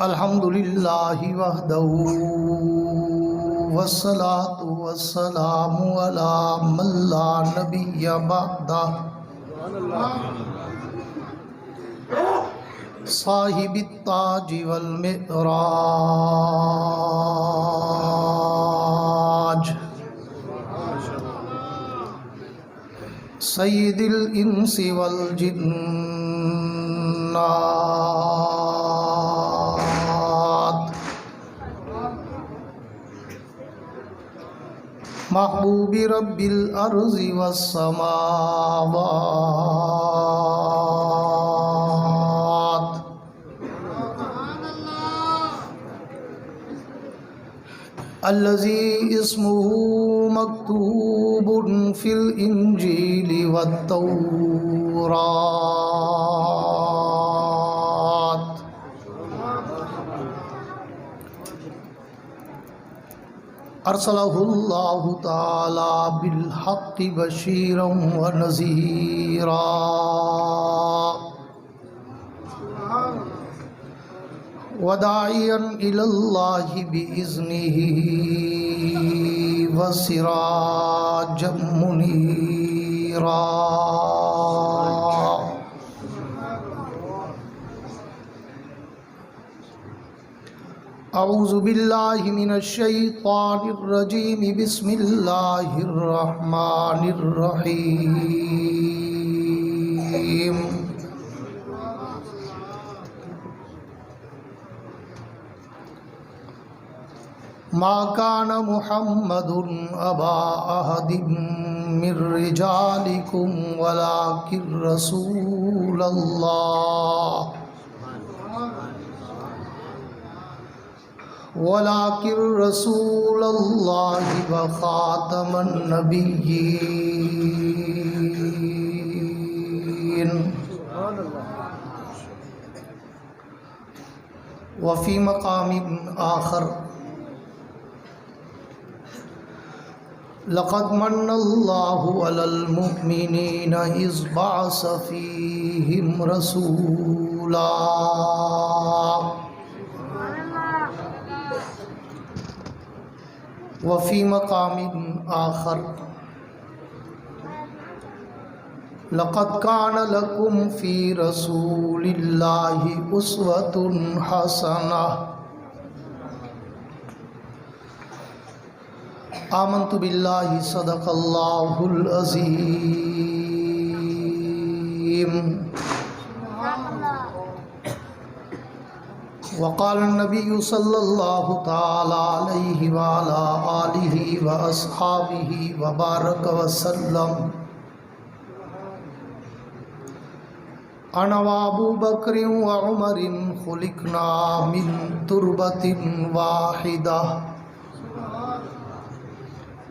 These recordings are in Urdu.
الحمد للہ وحدہ والصلاة والسلام علی من لا نبی بعدہ صاحب التاج والمعراج سید الانس والجنات محبوب رب الارض والسماوات الذي اسمه مكتوب في الإنجيل والتوراة أرسله الله تعالى بالحق بشيرا ونذيرا وداعيا إلى الله بإذنه وسراجا منيرا أعوذ بالله من الشيطان الرجيم بسم الله الرحمن الرحيم ما كان محمد أبا أحد من رجالكم ولكن رسول الله وخاتم النبيين وفي مقام آخر لقد من الله على المؤمنين إذ بعث فيهم رسولا وفي مقام آخر لقد كان لكم في رسول الله أسوة حسنة آمنت بالله صدق الله العظيم وقال النبي صلى الله تعالى عليه وعلى آله وأصحابه وبارك وسلم أنا وأبو بكر وعمر خلقنا من تربة واحدة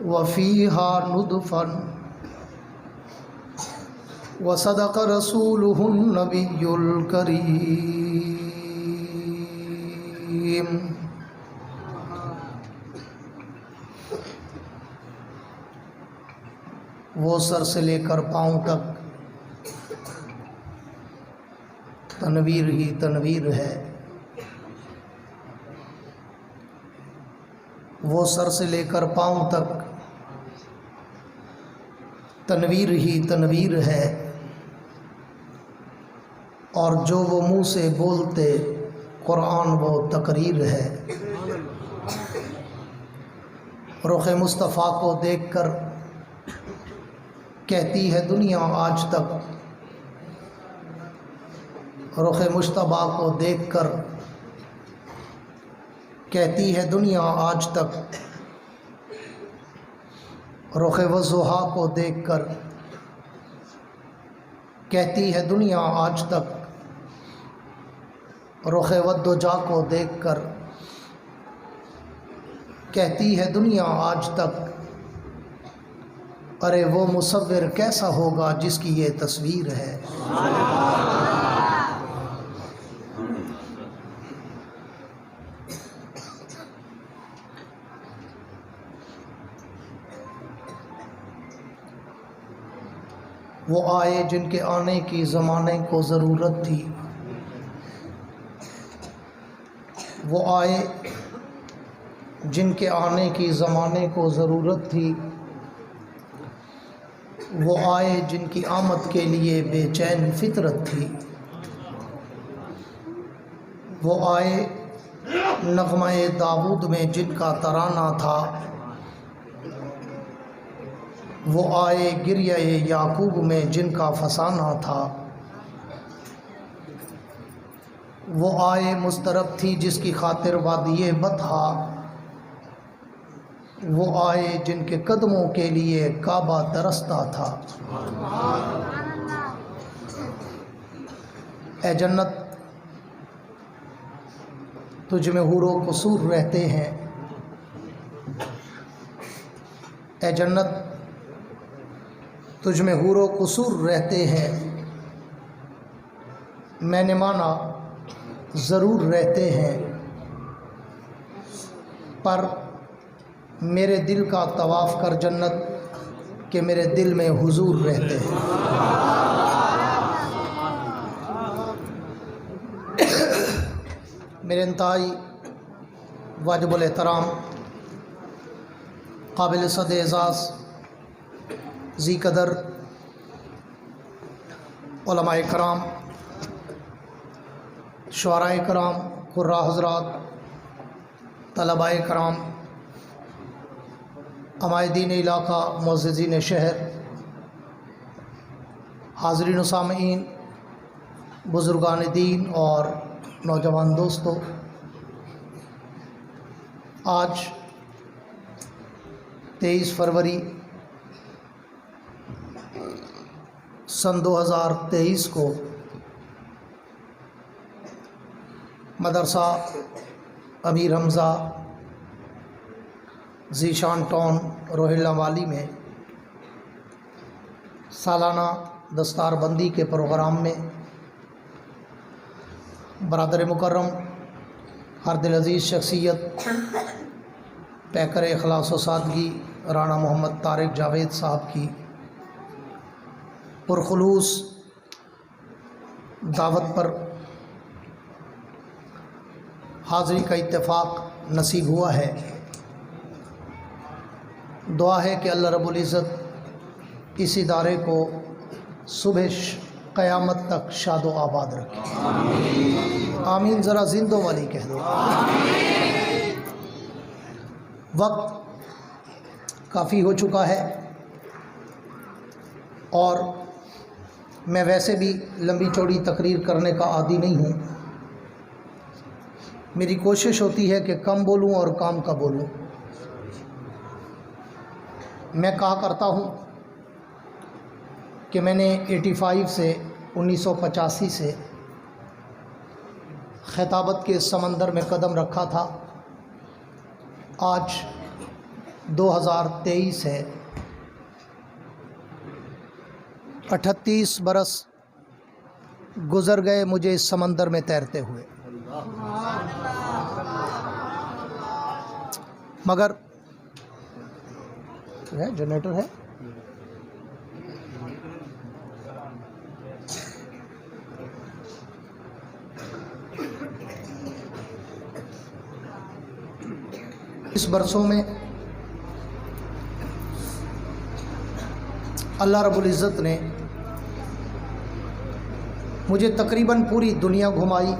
وفيها نطفة وصدق رسوله النبي الكريم وہ سر سے لے کر پاؤں تک تنویر ہی تنویر ہے، وہ سر سے لے کر پاؤں تک تنویر ہی تنویر ہے، اور جو وہ منہ سے بولتے قرآن وہ تقریر ہے۔ رخ مصطفیٰ کو دیکھ کر کہتی ہے دنیا آج تک، رخ مجتبی کو دیکھ کر کہتی ہے دنیا آج تک، رخ وضحا کو دیکھ کر کہتی ہے دنیا آج تک، رخ والدجا کو دیکھ کر کہتی ہے دنیا آج تک، ارے وہ مصور کیسا ہوگا جس کی یہ تصویر ہے۔ وہ آئے جن کے آنے کی زمانے کو ضرورت تھی، وہ آئے جن کے آنے کی زمانے کو ضرورت تھی، وہ آئے جن کی آمد کے لیے بے چین فطرت تھی، وہ آئے نغمہ داؤد میں جن کا ترانہ تھا، وہ آئے گریہ یعقوب میں جن کا فسانہ تھا، وہ آئے مضطرب تھی جس کی خاطر وادی بطحا، وہ آئے جن کے قدموں کے لیے کعبہ ترستا تھا۔ اے جنت تجھ میں حور و قصور رہتے ہیں، اے جنت تجھ میں حور و قصور رہتے ہیں، میں نے مانا ضرور رہتے ہیں، پر میرے دل کا طواف کر جنت کہ میرے دل میں حضور رہتے ہیں۔ میرے انتہائی واجب الاحترام قابل صد اعزاز ذی قدر علماء کرام، شعراء کرام، قراء حضرات، طلباء کرام، عمائدین علاقہ، معززین شہر، حاضرین و سامعین، بزرگان دین اور نوجوان دوستو، آج 23 فروری سن 2023 کو مدرسہ امیر حمزہ ذیشان ٹاؤن روہیلا والی میں سالانہ دستار بندی کے پروگرام میں برادر مکرم ہر دل عزیز شخصیت پیکر اخلاص و سادگی رانا محمد طارق جاوید صاحب کی پرخلوص دعوت پر حاضری کا اتفاق نصیب ہوا ہے۔ دعا ہے کہ اللہ رب العزت اس ادارے کو صبح قیامت تک شاد و آباد رکھے، آمین۔ ذرا زندوں والی کہہ دو۔ وقت کافی ہو چکا ہے اور میں ویسے بھی لمبی چوڑی تقریر کرنے کا عادی نہیں ہوں، میری کوشش ہوتی ہے کہ کم بولوں اور کام کا بولوں۔ میں کہا کرتا ہوں کہ میں نے 85 سے 1985 سے خطابت کے سمندر میں قدم رکھا تھا، آج 2023 ہے، 38 برس گزر گئے مجھے اس سمندر میں تیرتے ہوئے، مگر جنریٹر ہے اس برسوں میں اللہ رب العزت نے مجھے تقریباً پوری دنیا گھمائی،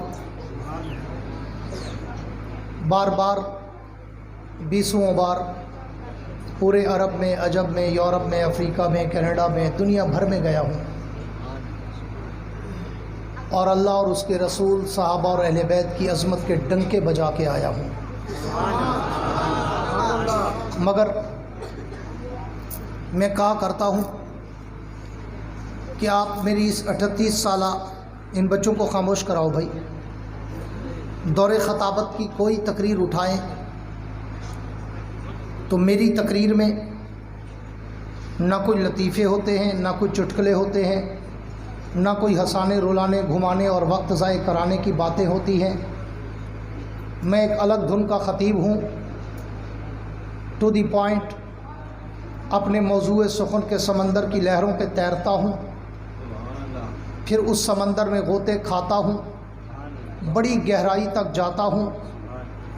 بار بار 20 بار پورے عرب میں، عجب میں، یورپ میں، افریقہ میں، کینیڈا میں، دنیا بھر میں گیا ہوں، اور اللہ اور اس کے رسول، صحابہ اور اہل بیت کی عظمت کے ڈنکے بجا کے آیا ہوں، مگر میں کہا کرتا ہوں کہ آپ میری اس 38 سالہ ان بچوں کو خاموش کراؤ بھائی، دور خطابت کی کوئی تقریر اٹھائیں تو میری تقریر میں نہ کوئی لطیفے ہوتے ہیں، نہ کوئی چٹکلے ہوتے ہیں، نہ کوئی ہنسانے، رلانے، گھمانے اور وقت ضائع کرانے کی باتیں ہوتی ہیں۔ میں ایک الگ دھن کا خطیب ہوں، ٹو دی پوائنٹ، اپنے موضوع سخن کے سمندر کی لہروں پہ تیرتا ہوں، پھر اس سمندر میں غوطے کھاتا ہوں، بڑی گہرائی تک جاتا ہوں،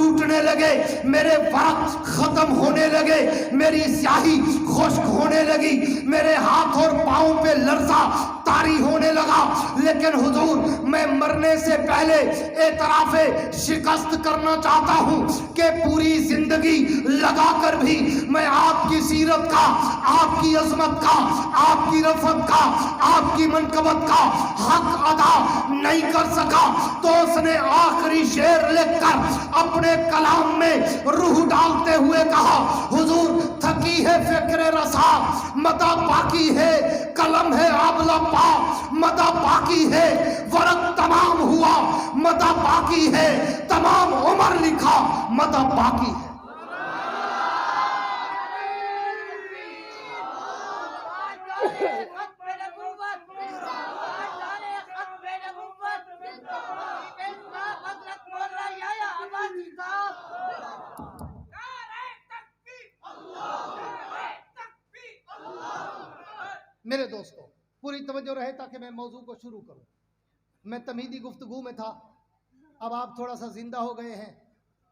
ٹوٹنے لگے، میرے ورق ختم ہونے لگے، میری سیاہی خشک ہونے لگی، میرے ہاتھ اور پاؤں پہ لرزہ طاری ہونے لگا، لیکن حضور میں مرنے سے پہلے اعتراف شکست کرنا چاہتا ہوں کہ پوری زندگی لگا کر بھی میں آپ کی سیرت کا، آپ کی عظمت کا، آپ کی رفعت کا، آپ کی منقبت کا حق ادا نہیں کر سکا۔ تو اس نے آخری شعر لکھ کر اپنے کلام میں روح ڈالتے ہوئے کہا، حضور تھکی ہے فکر رسا، مدہ باقی ہے قلم ہے آبلہ پا، مدہ باقی ہے ورق تمام ہوا، مدہ باقی ہے تمام عمر لکھا، مدہ باقی ہے۔ میرے دوستو پوری توجہ رہے تاکہ میں موضوع کو شروع کروں۔ میں تمہیدی گفتگو میں تھا، اب آپ تھوڑا سا زندہ ہو گئے ہیں،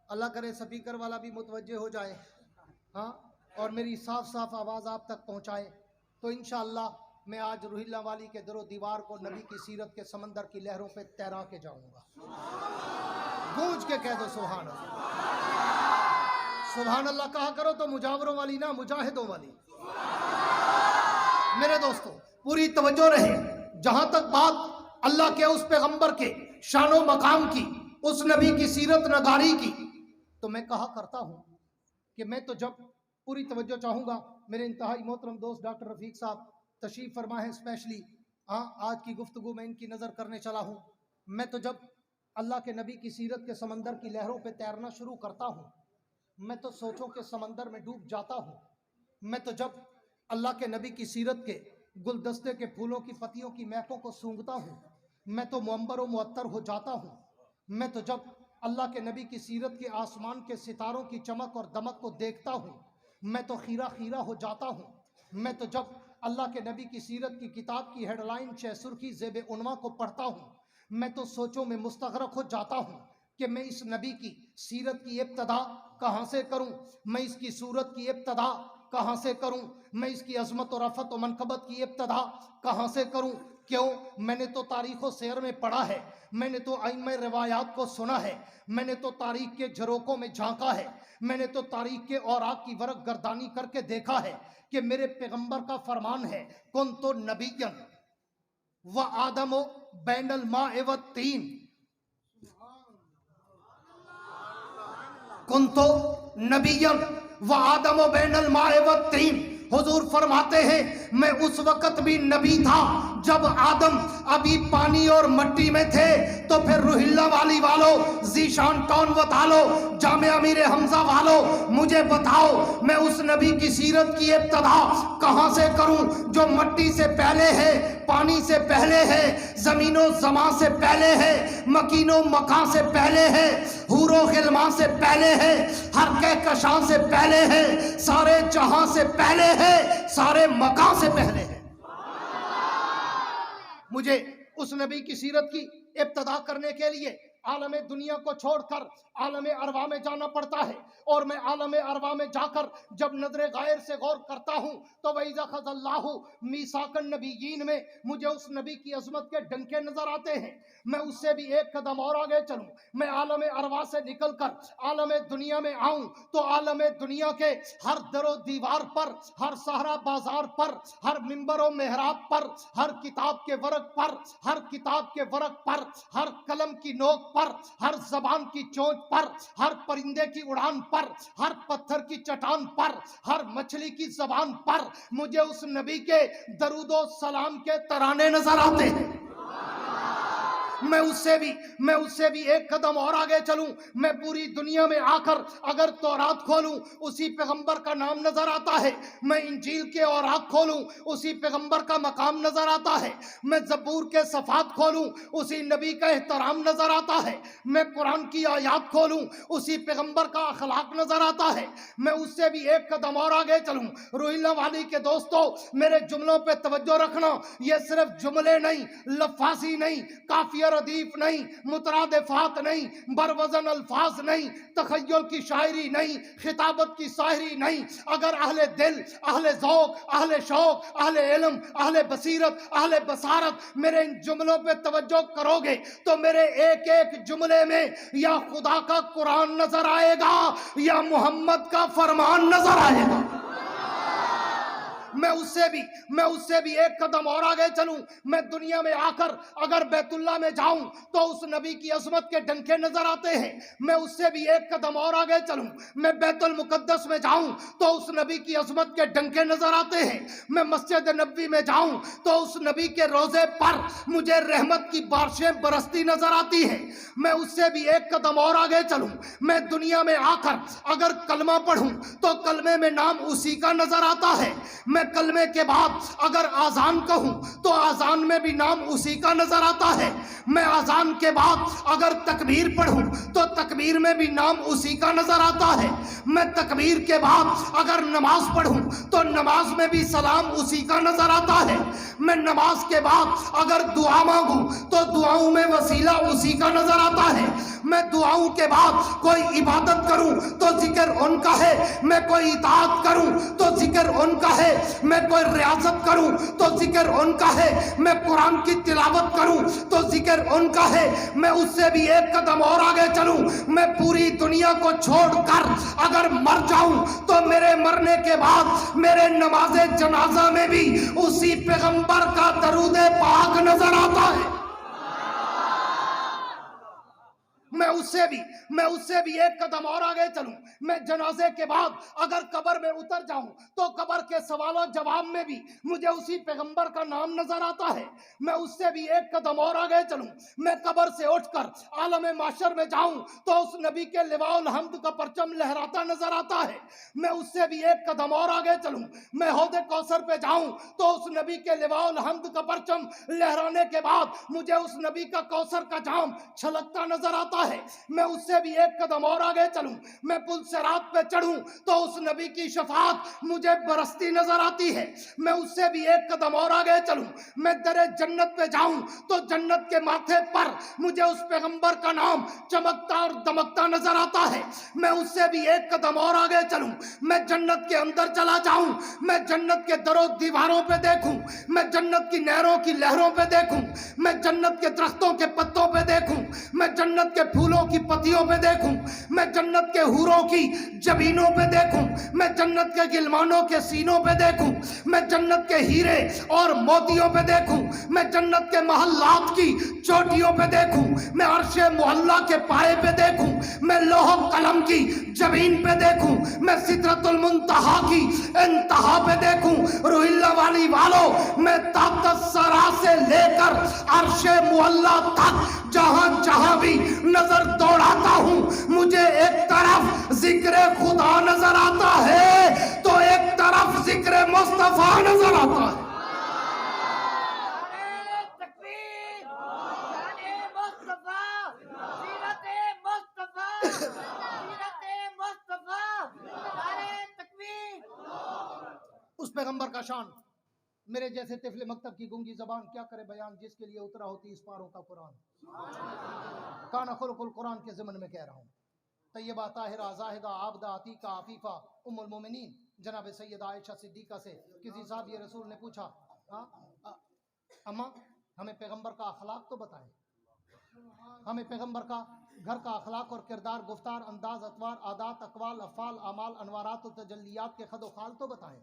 اللہ کرے سپیکر والا بھی متوجہ ہو جائے ہاں اور میری صاف صاف آواز آپ تک پہنچائے، تو انشاءاللہ میں آج روح اللہ والی کے در و دیوار کو نبی کی سیرت کے سمندر کی لہروں پہ تیرا کے جاؤں گا۔ گونج کے کہہ دو سبحان اللہ، سبحان اللہ کہا کرو تو مجاوروں والی نہ مجاہدوں والی۔ میرے دوستو پوری توجہ رہے، جہاں تک بات اللہ کے اس پیغمبر کے شان و مقام کی، اس نبی کی سیرت نگاری کی، تو میں کہا کرتا ہوں کہ میں تو جب پوری توجہ چاہوں گا، میرے انتہائی محترم دوست ڈاکٹر رفیق صاحب تشریف فرما ہے اسپیشلی، آج کی گفتگو میں ان کی نظر کرنے چلا ہوں۔ میں تو جب اللہ کے نبی کی سیرت کے سمندر کی لہروں پہ تیرنا شروع کرتا ہوں، میں تو سوچوں کے سمندر میں ڈوب جاتا ہوں۔ میں تو جب اللہ کے نبی کی سیرت کے گلدستے کے پھولوں کی پتیوں کی مہکوں کو سونگھتا ہوں، میں تو معمر و معطر ہو جاتا ہوں۔ میں تو جب اللہ کے نبی کی سیرت کے آسمان کے ستاروں کی چمک اور دمک کو دیکھتا ہوں، میں تو خیرہ خیرہ ہو جاتا ہوں۔ میں تو جب اللہ کے نبی کی سیرت کی کتاب کی ہیڈ لائن چہ سرخی زیب عنوان کو پڑھتا ہوں، میں تو سوچوں میں مستغرق ہو جاتا ہوں کہ میں اس نبی کی سیرت کی ابتدا کہاں سے کروں، میں اس کی صورت کی ابتدا کہاں سے کروں، میں اس کی عظمت و رفعت و منقبت کی ابتدا کہاں سے کروں۔ کیوں؟ میں نے تو تاریخ و سیر میں پڑھا ہے، میں نے تو ائمہ روایات کو سنا ہے، میں نے تو تاریخ کے جھروکوں میں جھانکا ہے، میں نے تو تاریخ کے اوراق کی ورق گردانی کر کے دیکھا ہے کہ میرے پیغمبر کا فرمان ہے، کنت نبیًا و آدم بین الماء والطین، کنت نبیًا و آدم بین الماء والطین۔ حضور فرماتے ہیں میں اس وقت بھی نبی تھا جب آدم ابھی پانی اور مٹی میں تھے۔ تو پھر روح اللہ والی والو، ذیشان ٹون وطالو، جامعہ امیر حمزہ والو، مجھے بتاؤ میں اس نبی کی سیرت کی ابتدا کہاں سے کروں جو مٹی سے پہلے ہے، پانی سے پہلے ہے، زمین و زمان سے پہلے ہے، مکین و مکان سے پہلے ہے، حور و غلمان سے پہلے ہے، ہر کہکشاں سے پہلے ہے، سارے جہاں سے پہلے ہے، سارے مکان سے پہلے ہے۔ مجھے اس نبی کی سیرت کی ابتدا کرنے کے لیے عالم دنیا کو چھوڑ کر عالم ارواح میں جانا پڑتا ہے، اور میں عالم ارواح میں جا کر جب نظر غائر سے غور کرتا ہوں تو وَإِذَا أَخَذَ اللَّهُ مِيثَاقَ النَّبِيِّينَ میں مجھے اس نبی کی عظمت کے ڈنکے نظر آتے ہیں۔ میں اس سے بھی ایک قدم اور آگے چلوں، میں عالم ارواح سے نکل کر عالم دنیا میں آؤں تو عالم دنیا کے ہر در و دیوار پر، ہر صحرا بازار پر، ہر منبر و محراب پر، ہر کتاب کے ورق پر، ہر کتاب کے ورق پر، ہر قلم کی نوک پر، ہر زبان کی چونچ پر، ہر پرندے کی اڑان پر، ہر پتھر کی چٹان پر، ہر مچھلی کی زبان پر مجھے اس نبی کے درود و سلام کے ترانے نظر آتے ہیں۔ میں اس سے بھی ایک قدم اور آگے چلوں، میں پوری دنیا میں آ کر اگر تورات کھولوں اسی پیغمبر کا نام نظر آتا ہے، میں انجیل کے اوراق کھولوں اسی پیغمبر کا مقام نظر آتا ہے، میں زبور کے صفحات کھولوں اسی نبی کا احترام نظر آتا ہے، میں قرآن کی آیات کھولوں اسی پیغمبر کا اخلاق نظر آتا ہے۔ میں اس سے بھی ایک قدم اور آگے چلوں۔ روح اللہ والی کے دوستو میرے جملوں پہ توجہ رکھنا، یہ صرف جملے نہیں، لفاظی نہیں، کافیہ ردیف نہیں، مترادفات نہیں، بروزن الفاظ نہیں، تخیل کی شاعری نہیں، خطابت کی شاعری نہیں. اگر اہل دل، اہل ذوق، اہل شوق، اہل علم، اہل بصیرت، اہل بصارت میرے ان جملوں پہ توجہ کرو گے تو میرے ایک ایک جملے میں یا خدا کا قرآن نظر آئے گا یا محمد کا فرمان نظر آئے گا. میں اس سے بھی ایک قدم اور آگے چلوں. میں دنیا میں آ کر اگر بیت اللہ میں جاؤں تو اس نبی کی عظمت کے ڈنکے نظر آتے ہیں. میں اس سے بھی ایک قدم اور آگے چلوں. میں بیت المقدس میں جاؤں تو اس نبی کی عظمت کے ڈنکے نظر آتے ہیں. میں مسجد نبوی میں جاؤں تو اس نبی کے روضے پر مجھے رحمت کی بارشیں برستی نظر آتی ہیں. میں اس سے بھی ایک قدم اور آگے چلوں. میں دنیا میں آ کر اگر کلمہ پڑھوں تو کلمے میں نام اسی کا نظر آتا ہے. میں کلمے کے بعد اگر آذان کہوں تو آذان میں بھی نام اسی کا نظر آتا ہے. میں آذان کے بعد اگر تکبیر پڑھوں تو تکبیر میں بھی نام اسی کا نظر آتا ہے. میں تکبیر کے بعد اگر نماز پڑھوں تو نماز میں بھی سلام اسی کا نظر آتا ہے. میں نماز کے بعد اگر دعا مانگوں تو دعاؤں میں وسیلہ اسی کا نظر آتا ہے. میں دعاؤں کے بعد کوئی عبادت کروں تو ذکر ان کا ہے. میں کوئی اطاعت کروں تو ذکر ان کا ہے. میں کوئی ریاضت کروں تو ذکر ان کا ہے. میں قرآن کی تلاوت کروں تو ذکر ان کا ہے. میں اس سے بھی ایک قدم اور آگے چلوں. میں پوری دنیا کو چھوڑ کر اگر مر جاؤں تو میرے مرنے کے بعد میرے نماز جنازہ میں بھی اسی پیغمبر کا درود پاک نظر آتا ہے. میں اس سے بھی ایک قدم اور آگے چلوں. میں جنازے کے بعد اگر قبر میں اتر جاؤں تو قبر کے سوال و جواب میں بھی مجھے اسی پیغمبر کا نام نظر آتا ہے. میں اس سے بھی ایک قدم اور آگے چلوں. میں قبر سے اٹھ کر عالم محشر میں جاؤں تو اس نبی کے لواء الحمد کا پرچم لہراتا نظر آتا ہے. میں اس سے بھی ایک قدم اور آگے چلوں. میں حوض کوثر پہ جاؤں تو اس نبی کے لواء الحمد کا پرچم لہرانے کے بعد مجھے اس نبی کا کوثر کا جام چھلکتا نظر آتا ہے. میں اس سے بھی ایک قدم اور آگے چلوں. میں پل صراط پہ چڑھوں تو اس نبی کی شفاعت مجھے برستی نظر آتی ہے. میں اس سے بھی ایک قدم اور آگے چلوں. میں در جنت پہ جاؤں تو جنت کے ماتھے پر مجھے اس پیغمبر کا نام چمکتا اور دمکتا نظر آتا ہے. میں اس سے بھی ایک قدم اور آگے چلوں. میں جنت کے اندر چلا جاؤں. میں جنت کے در و دیواروں پہ دیکھوں. میں جنت کی نہروں کی لہروں پہ دیکھوں. میں جنت کے درختوں کے پتوں پہ دیکھوں. میں جنت کے پھولوں کی پتیوں پہ دیکھوں. میں جنت کے حوروں کی جبینوں پہ دیکھوں. میں جنت کے گلمانوں کے سینوں پہ دیکھوں. میں جنت کے ہیرے اور موتیوں پہ دیکھوں. میں جنت کے محلات کی چوٹیوں پہ دیکھوں. میں عرش معلیٰ کے پائے پہ دیکھوں. میں لوح قلم کی جبین پہ دیکھوں. میں سدرۃ المنتہا کی انتہا پہ دیکھوں. روح اللہ والی والوں، میں تحت الثری سے لے کر عرش معلیٰ تک جہاں جہاں بھی نظر دوڑاتا ہوں مجھے ایک طرف ذکر خدا نظر آتا ہے تو ایک طرف ذکر مصطفیٰ نظر آتا ہے. اس پیغمبر کا شان میرے جیسے طفل مکتب کی گنگی زبان کیا کرے بیان، جس کے لیے اترا ہوتی اس پاروں کا قرآن. کانا خلق القرآن کے ضمن میں کہہ رہا ہوں. طیبہ طاہرہ زاہدہ عابدہ عتیقہ عفیفہ ام المومنین جناب سیدہ عائشہ صدیقہ سے کسی صحابی رسول نے پوچھا، اماں ہمیں پیغمبر کا اخلاق تو بتائیں، ہمیں پیغمبر کا گھر کا اخلاق اور کردار، گفتار، انداز، اطوار، عادات، اقوال، افعال، اعمال، انوارات و تجلیات کے خد و خال تو بتائیں.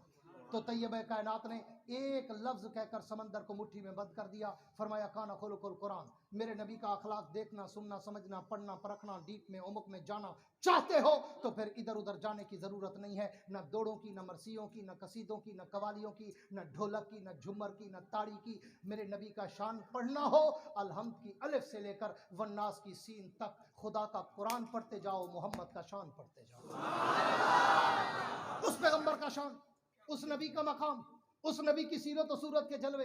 تو طیبہ کائنات نے ایک لفظ کہہ کر سمندر کو مٹھی میں بند کر دیا. فرمایا کانا خلق القرآن. میرے نبی کا اخلاق دیکھنا، سننا، سمجھنا، پڑھنا، پرکھنا، ڈیپ میں عمق میں جانا چاہتے ہو تو پھر ادھر ادھر جانے کی ضرورت نہیں ہے. نہ دوڑوں کی، نہ مرثیوں کی، نہ قصیدوں کی، نہ قوالیوں کی، نہ ڈھولک کی، نہ جھمر کی، نہ تاڑی کی. میرے نبی کا شان پڑھنا ہو، الحمد کی الف سے لے کر والناس کی سین تک خدا کا قرآن پڑھتے جاؤ، محمد کا شان پڑھتے جاؤ. اس پیغمبر کا شان، اس نبی کا مقام، اس نبی کی سیرت و صورت کے جلوے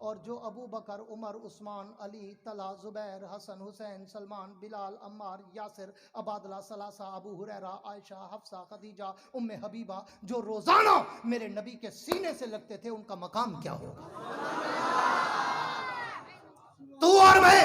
اور جو ابو بکر عمر عثمان علی طلحہ زبیر حسن حسین سلمان بلال عمار یاسر عبادلہ ثلاثہ ابو ہریرہ عائشہ حفصہ خدیجہ ام حبیبہ جو روزانہ میرے نبی کے سینے سے لگتے تھے ان کا مقام کیا ہوگا؟ تو اور میں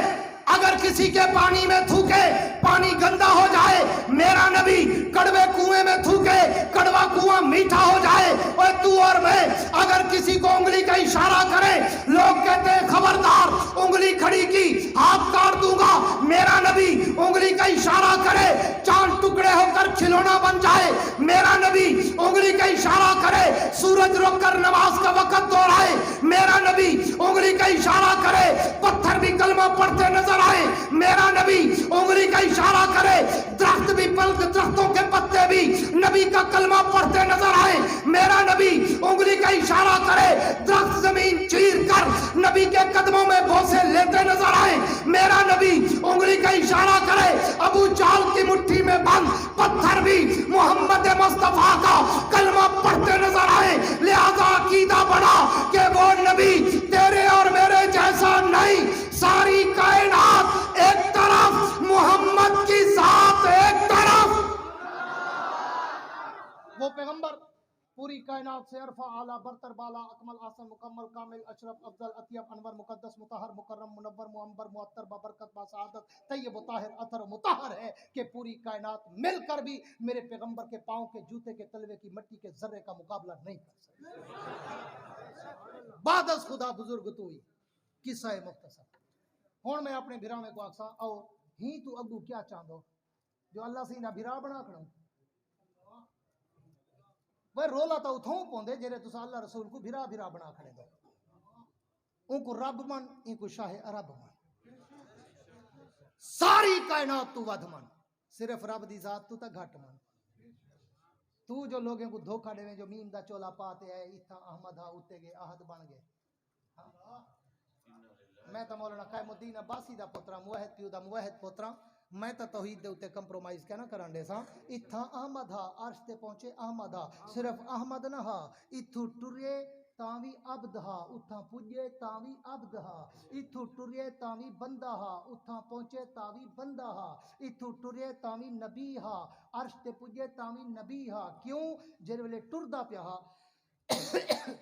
اگر کسی کے پانی میں تھوکے پانی گندا ہو جائے، میرا نبی کڑوے کنویں میں تھوکے کڑوا کنواں میٹھا ہو جائے، اور تو اور میں اگر کسی کو انگلی کا اشارہ کرے لوگ کہتے ہیں خبردار انگلی کھڑی کی ہاتھ کاٹ دوں گا، میرا نبی انگلی کا اشارہ کرے چاند ٹکڑے ہو کر کھلونا بن جائے، میرا نبی انگلی کا اشارہ کرے سورج رک کر نماز کا وقت دہرائے، میرا نبی انگلی کا اشارہ کرے پتھر بھی کلمہ پڑھتے نظر آئے، میرا نبی انگلی کا اشارہ کرے درخت بھی پلک درختوں کے پتے بھی نبی کا کلمہ پڑھتے نظر آئے، میرا نبی انگلی کا اشارہ کرے درخت زمین چیر کر نبی کے قدموں میں بوسے لیتے نظر آئے، میرا نبی انگلی کا اشارہ کرے ابو جہل کی مٹھی میں بند پتھر بھی محمد مصطفیٰ کا کلمہ پڑھتے نظر آئے، لہذا عقیدہ بنا کہ وہ نبی تیرے اور میرے جیسا نہیں، ساری کائنات ایک طرف محمد کی ذات ایک طرف، وہ پیغمبر پوری کائنات سے عرفہ اعلیٰ برتر بالا اکمل احسن مکمل کامل اشرف افضل اطیب انور مقدس مطہر مکرم منور معمر معطر بابرکت باسعادت طیب و طاہر اطہر و مطہر ہے کہ پوری کائنات مل کر بھی میرے پیغمبر کے پاؤں کے جوتے کے تلوے کی مٹی کے ذرے کا مقابلہ نہیں کر سکتے۔ بعد از خدا بزرگ تو ہوئی قصہ مختصر ہون میں اپنے بھرا میں کو آکسا او ہی تو اگو کیا چاندو جو اللہ سے نہ بھرا بنا کھڑوں وہ رولا تا اتھوں پوندے جیرے تسا اللہ رسول کو بھرا بھرا بنا کھڑے دو، ان کو رب من ان کو شاہ عرب من، ساری کائنات تو ود من، صرف رب دی ذات تو تا گھٹ من، تو جو لوگوں کو دھوکہ دے میں جو میم دا چولا پاتے ہیں اتھا احمد ہا اتے گئے احد بن گئے، میں تا مولانا قائم الدین عباسی دا پترا موحد پیو دا موحد پترا، میں تا توحید دے اتے کمپرومائز کیا نہ کران دے سا، اتھا احمد ہا عرش تے پہنچے احمد ہا، صرف احمد نہ ہا، اتھو ٹرے تاوی عبد ہا، اتھا پجے تاوی عبد ہا، اتھو ٹرے تاوی بندہ ہا، اتھا پہنچے تاوی بندہ ہا، اتھو ٹرے تاوی نبی ہا، عرش تے پجے تاوی نبی ہا، کیوں جر ویلے ٹردہ پیا ہا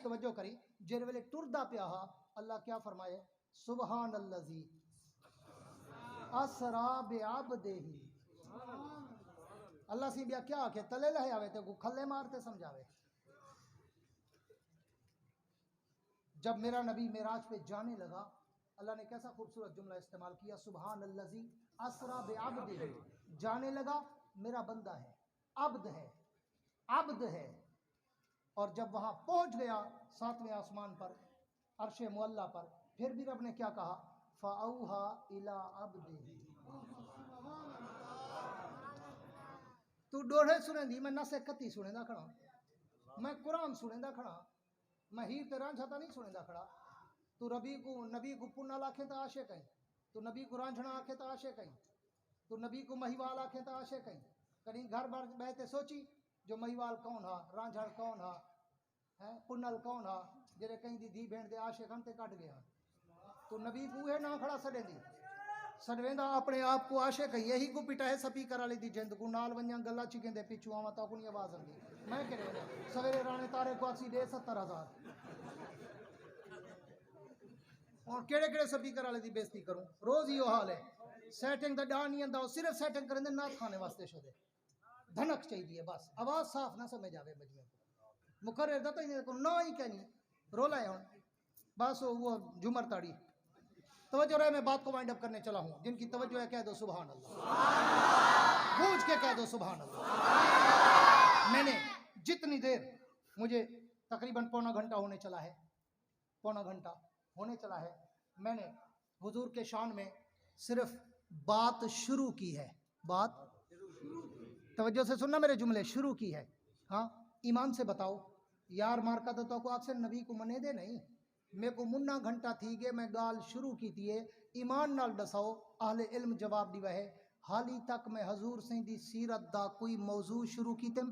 توجہ کری جر ویلے ٹردہ پیا ہا اللہ کیا فرمائے سبحان اللذی اسرا بعبدہ، اللہ سی بیا کیا کہ تلے لہے آوے تے کو کھلے مارتے سمجھاوے، جب میرا نبی معراج پہ جانے لگا اللہ نے کیسا خوبصورت جملہ استعمال کیا سبحان اللذی اسرا بعبدہ، جانے لگا میرا بندہ ہے عبد ہے عبد ہے، اور جب وہاں پہنچ گیا ساتویں آسمان پر عرش معلیٰ پر پھر بھی رب نے کیا کہا فَأَوْحَا إِلَىٰ عَبْدِهِ، تو ڈوڑے سنیں دی میں نسے کتی سنیں دا کھڑا، میں قرآن سنیں دا کھڑا، میں ہیر تے رانجھا نہیں سنیں دا کھڑا، تو نبی کو پنہ لاکھیں تا عاشق ہیں، تو نبی کو رانجھنا آکھیں تا عاشق ہیں، تو نبی کو مہیوال آکھیں تا عاشق ہیں، کہیں گھر بار بہتے سوچی جو مہیوال کون ہا رانجھڑ کون ہا پنل کون ہا جڑے کہیں دی بھیڑ دے عاشق ہم تے کٹ گیا، تو نبی کو ہے نہ کھڑا سڑے دی سڑویندہ اپنے آپ کو عاشق ہے، یہی کو پٹا ہے سپی کرا لی دی جند کو نال ونجاں گلا چکیں دے پیچھو آواں تا کنی آواز آندی میں کرے سویرے رانے تارے کو آکسی دے 70,000 اور کیڑے کیڑے سپی کرا لی دی بیستی کروں روز ہی حال ہے، سیٹنگ دا ڈان نہیں انداؤ صرف سیٹنگ کریں دے نات کھانے واسطے شو دے دھنک چاہیے بس آواز صاف نہ سمجھ آوے مجمع کو مقرر دا تو انہیں کو نہ ہی کہنی رولا ہے ہون بس وہ جمر تاڑی توجہ رہے میں بات کو وائنڈ اپ کرنے چلا ہوں جن کی توجہ ہے کہہ دو سبحان اللہ گونج کے کہہ دو سبحان اللہ۔ میں نے جتنی دیر مجھے تقریباً پونا گھنٹہ ہونے چلا ہے میں نے حضور کے شان میں صرف بات شروع کی ہے، بات توجہ سے سننا میرے جملے شروع کی ہے، ہاں ایمان سے بتاؤ یار مارکا تو کو اکثر نبی کو منے دے نہیں میں کو منا گھنٹہ تھی گے میں گال شروع کی تیے ایمان نال دساؤ اہل علم جواب دی وہے حالی تک میں حضور سے دی سیرت دا کوئی موضوع شروع کی تم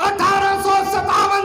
1857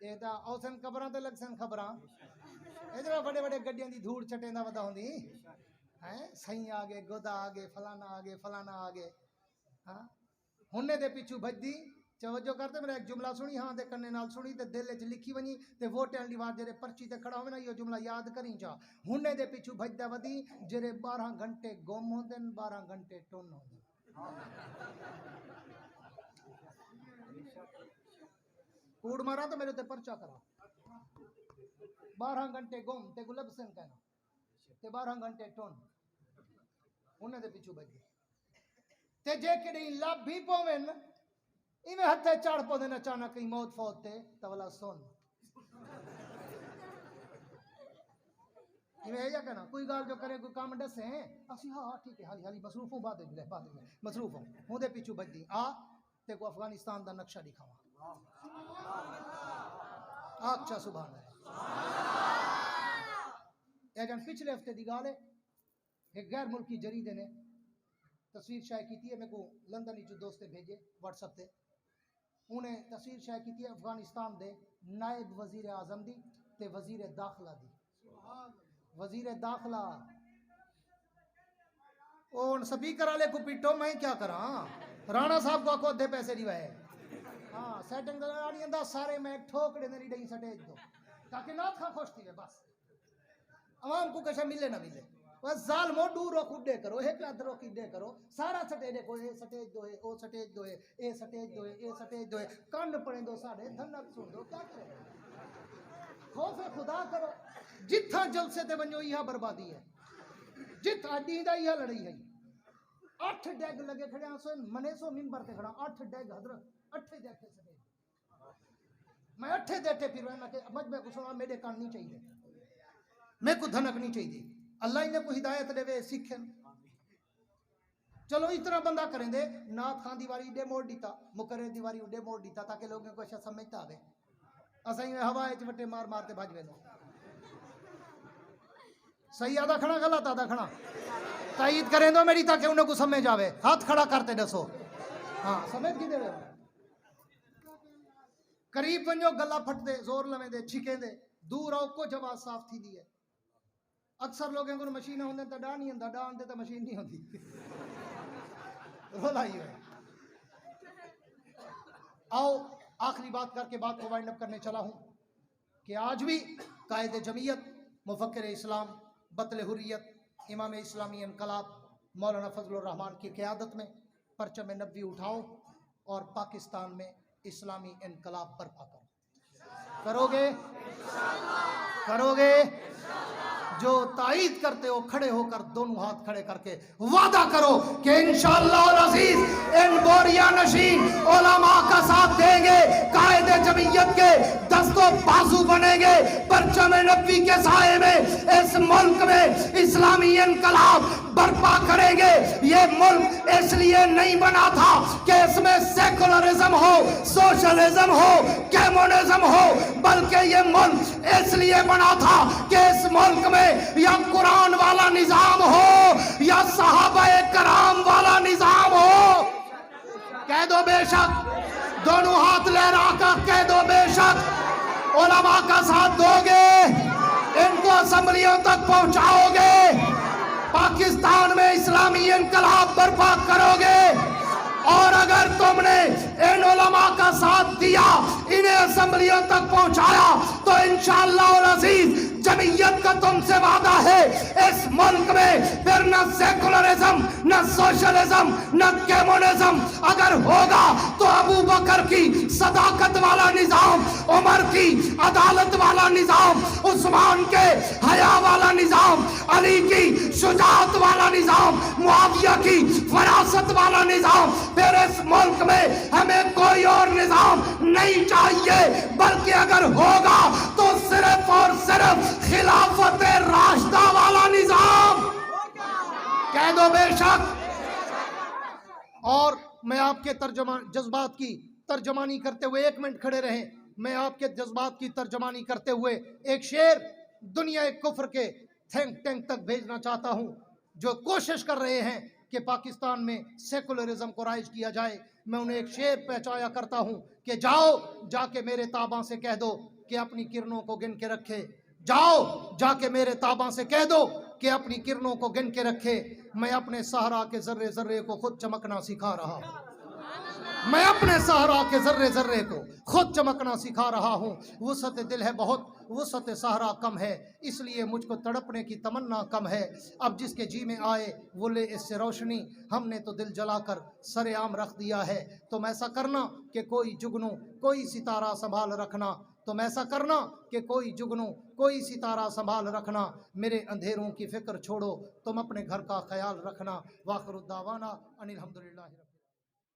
یہ تو اوسن خبراں تے لگ سن خبراں ادھر بڑے بڑے گڈیاں دی دھوڑ چھٹیں دا ودا ہوندی ہیں سائیں آ گئے گودا آ گئے فلانا آ گئے ہاں ہنے دے پیچھو بھجدی توجہ کرتے میرا ایک جملہ سنی ہاں دے کنے نال سنی تے دل وچ لکھی ونی تے ووٹاں دی وار جڑے پرچی تے کھڑا ہوے نا یہ جملہ یاد کریں چا ہنے دے پیچھو بھجدا ودی جڑے 12 گھنٹے گم ہوندے 12 گھنٹے ٹن ہوندے کوڑ مارا تو میرے تے پرچا کرا 12 گھنٹے گم تے گلب سن کہنا تے 12 گھنٹے ٹن ہنے دے پیچھو بھجدی تے جے کڈی لب بھی پوین ایویں ہتھے چڑھ پو دین اچانک ہی موت فوت تے تولا سن ایویں ہے یا کہنا کوئی گال جو کرے کوئی کام ڈسے ہیں اسی ہاں ٹھیک ہے حالی مصروف ہوں بعد میں مصروف ہوں ہوں دے پیچھو بجدی آ تے کو افغانستان دا نقشہ دکھاواں اچھا سبحان اللہ اے جان پچھلے ہفتے دی گال ہے ایک غیر ملکی جریدے نے تصویر شائع کی تھی ہے میرے کو لندن ہی جو دوستے بھیجے واٹس ایپ تے انہیں تصویر شائع کی تھی ہے افغانستان دے نائب وزیر اعظم دی تے وزیر داخلہ دی وزیر داخلہ اون سپیکر والے کو پیٹو میں کیا کراں رانا صاحب کو آدھے پیسے دیوائے ہاں سیٹنگ دلانی اندہ سارے میں ٹھوکڑے نہیں ڈیں سٹیج دو تاکہ نات خاں خوش تھی بس عوام کو کشا ملے نہ ملے بس ظالمو دورو کھڈے کرو ایک ادرو کھڈے کرو سارا سٹیج کو اے سٹیج دو ہے او سٹیج دو ہے اے سٹیج دو ہے اے سٹیج دو ہے کان پڑیں دو ساڑے دھنک سن دو کیا کرے خوف خدا کرو جتھا جلسے تے ونجو یہ بربادی ہے جت آڈی دا یہ لڑائی ہے 8 ڈیگ لگے کھڑے ہیں سو منے سو ممبر تے کھڑا 8 ڈیگ حضرت 8 ڈیگ سٹیج میں 8 دیٹے پھر میں کہ مجھ میں کو سنا میرے کان نہیں چاہیے میں کو دھنک نہیں چاہیے اللہ انہیں کو ہدایت دے وے سکھیں چلو اس طرح بندہ کریں دے نات خان دیواری ڈے موڑ دیتا مقرر دیواری ڈے موڑ دیتا تاکہ لوگوں کو ایسا سمجھتا آگے اسا ہی ہوائے چوٹے مار مارتے بھاج گئے صحیح آدھا کھڑا غلط آدھا کھڑا تائید کریں دو میری تاکہ انہوں کو سمجھ آوے ہاتھ کھڑا کرتے دسو ہاں سمجھ کی دے رہے قریب ونجو گلا پھٹ دے زور لمے دے چھکے دے دور آؤ کو جواب صاف تھی دی ہے اکثر لوگوں کو مشینیں ہوندے تا ڈان نہیں ہوندا ڈان دے تا مشین نہیں ہوندی رولا ہی ہے آؤ آخری بات کر کے بات کو وائنڈ اپ کرنے چلا ہوں کہ آج بھی قائد جمعیت مفکر اسلام بطل حریت امام اسلامی انقلاب مولانا فضل الرحمان کی قیادت میں پرچم نبوی اٹھاؤ اور پاکستان میں اسلامی انقلاب برپا کرو کرو گے جو تائید کرتے ہو کھڑے ہو کر دونوں ہاتھ کھڑے کر کے وعدہ کرو کہ انشاءاللہ العزیز ان بوریا نشین علماء کا ساتھ دیں گے قائد جمعیت کے دست و بازو بنیں گے پرچم نبوی کے سائے میں اس ملک میں اسلامی انقلاب برپا کریں گے یہ ملک اس لیے نہیں بنا تھا کہ اس میں سیکولرزم ہو سوشلزم ہو کمیونزم ہو بلکہ یہ ملک اس لیے بنا تھا کہ اس ملک میں یا قرآن والا نظام ہو یا صحابہ کرام والا نظام ہو کہہ دو بے شک دونوں ہاتھ لہرا کر کہہ دو بے شک علماء کا ساتھ دو گے ان کو اسمبلیوں تک پہنچاؤ گے پاکستان میں اسلامی انقلاب برپا کرو گے اور اگر تم نے ان علماء کا ساتھ دیا انہیں اسمبلیوں تک پہنچایا تو انشاءاللہ العزیز جمعیت کا تم سے وعدہ ہے اس ملک میں پھر نہ سیکولرزم نہ سوشلزم نہ کمیونزم اگر ہوگا تو ابو بکر کی صداقت والا نظام عمر کی عدالت والا نظام عثمان کے حیا والا نظام علی کی شجاعت والا نظام معاویہ کی فراست والا نظام پھر اس ملک میں ہمیں کوئی اور نظام نہیں چاہیے بلکہ اگر ہوگا تو صرف اور صرف خلافت راشدہ والا نظام کہہ دو بے شک اور میں آپ کے جذبات کی ترجمانی کرتے ہوئے 1 منٹ کھڑے رہیں میں آپ کے جذبات کی ترجمانی کرتے ہوئے ایک شعر دنیا کفر کے تھنک ٹینک تک بھیجنا چاہتا ہوں جو کوشش کر رہے ہیں کہ پاکستان میں سیکولرزم کو رائج کیا جائے میں انہیں ایک شعر پہنچایا کرتا ہوں کہ جاؤ جا کے میرے تاباں سے کہہ دو کہ اپنی کرنوں کو گن کے رکھے، جاؤ جا کے میرے تاباں سے کہہ دو کہ اپنی کرنوں کو گن کے رکھے، میں اپنے صحرا کے ذرے ذرے کو خود چمکنا سکھا رہا ہوں، میں اپنے صحرا کے ذرے ذرے کو خود چمکنا سکھا رہا ہوں۔ وسعت دل ہے بہت، وسعت صحرا کم ہے، اس لیے مجھ کو تڑپنے کی تمنا کم ہے۔ اب جس کے جی میں آئے وہ لے اس سے روشنی، ہم نے تو دل جلا کر سر عام رکھ دیا ہے۔ تم ایسا کرنا کہ کوئی جگنو کوئی ستارہ سنبھال رکھنا، تم ایسا کرنا کہ کوئی جگنو کوئی ستارہ سنبھال رکھنا، میرے اندھیروں کی فکر چھوڑو، تم اپنے گھر کا خیال رکھنا۔ وآخر الدعوانا ان الحمدللہ۔